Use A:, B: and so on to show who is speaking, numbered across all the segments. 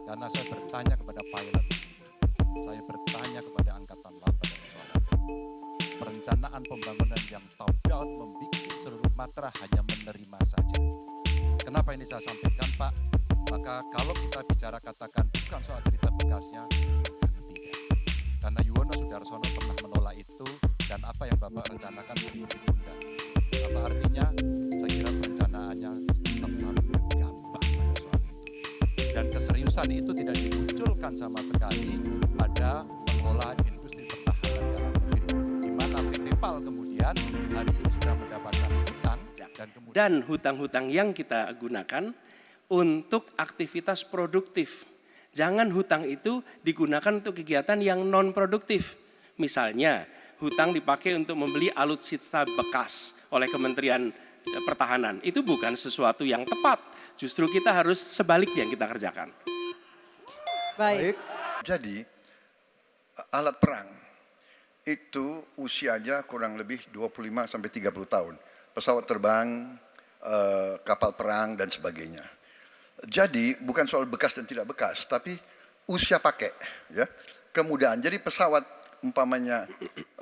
A: Karena saya bertanya kepada pilot, saya bertanya kepada Angkatan Laut pada persoalan ini. Perencanaan pembangunan yang top down membuat seluruh matra hanya menerima saja. Kenapa ini saya sampaikan, Pak? Maka kalau kita bicara katakan bukan soal cerita bekasnya, tidak. Karena Yuwono Sudarsono pernah menolak itu dan apa yang Bapak rencanakan hari ini ditunda. Apa artinya? Saya kira perencanaannya terlalu gegabah pada soal itu. Dan keseriusan itu tidak dimunculkan sama sekali pada pengelolaan industri pertahanan dalam negeri. Di mana PT PAL kemudian hari ini sudah mendapatkan hutang
B: dan hutang-hutang yang kita gunakan untuk aktivitas produktif. Jangan hutang itu digunakan untuk kegiatan yang non produktif. Misalnya, hutang dipakai untuk membeli alutsista bekas oleh Kementerian Pertahanan. Itu bukan sesuatu yang tepat. Justru kita harus sebaliknya yang kita kerjakan.
C: Baik.
D: Jadi alat perang itu usianya kurang lebih 25 sampai 30 tahun. Pesawat terbang, kapal perang dan sebagainya. Jadi bukan soal bekas dan tidak bekas, tapi usia pakai, ya. Kemudahan. Jadi pesawat umpamanya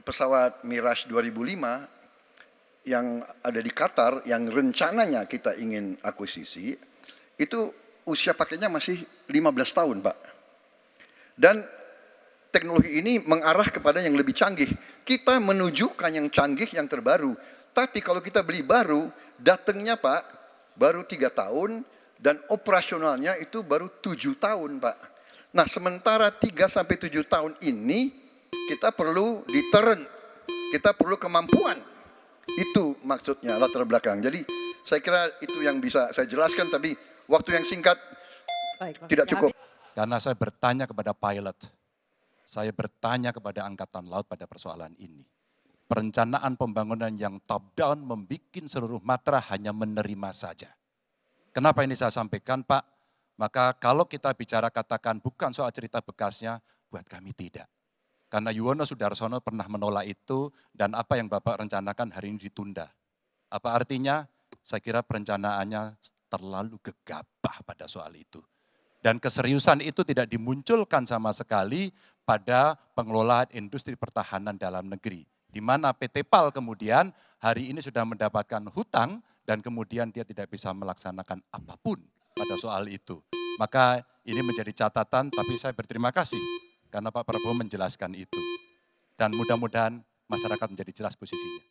D: pesawat Mirage 2005 yang ada di Qatar yang rencananya kita ingin akuisisi itu usia pakainya masih 15 tahun, Pak. Dan teknologi ini mengarah kepada yang lebih canggih. Kita menunjukkan yang canggih, yang terbaru. Tapi kalau kita beli baru, datangnya Pak, baru 3 tahun, dan operasionalnya itu baru 7 tahun Pak. Nah sementara 3-7 tahun ini, kita perlu deterrent, kita perlu kemampuan. Itu maksudnya latar belakang. Jadi saya kira itu yang bisa saya jelaskan, tapi waktu yang singkat tidak cukup.
A: Karena saya bertanya kepada pilot, saya bertanya kepada Angkatan Laut pada persoalan ini. Perencanaan pembangunan yang top down membuat seluruh matra hanya menerima saja. Kenapa ini saya sampaikan, Pak? Maka kalau kita bicara katakan bukan soal cerita bekasnya, buat kami tidak. Karena Yuwono Sudarsono pernah menolak itu dan apa yang Bapak rencanakan hari ini ditunda. Apa artinya? Saya kira perencanaannya terlalu gegabah pada soal itu. Dan keseriusan itu tidak dimunculkan sama sekali pada pengelolaan industri pertahanan dalam negeri. Di mana PT PAL kemudian hari ini sudah mendapatkan hutang dan kemudian dia tidak bisa melaksanakan apapun pada soal itu. Maka ini menjadi catatan, tapi saya berterima kasih karena Pak Prabowo menjelaskan itu. Dan mudah-mudahan masyarakat menjadi jelas posisinya.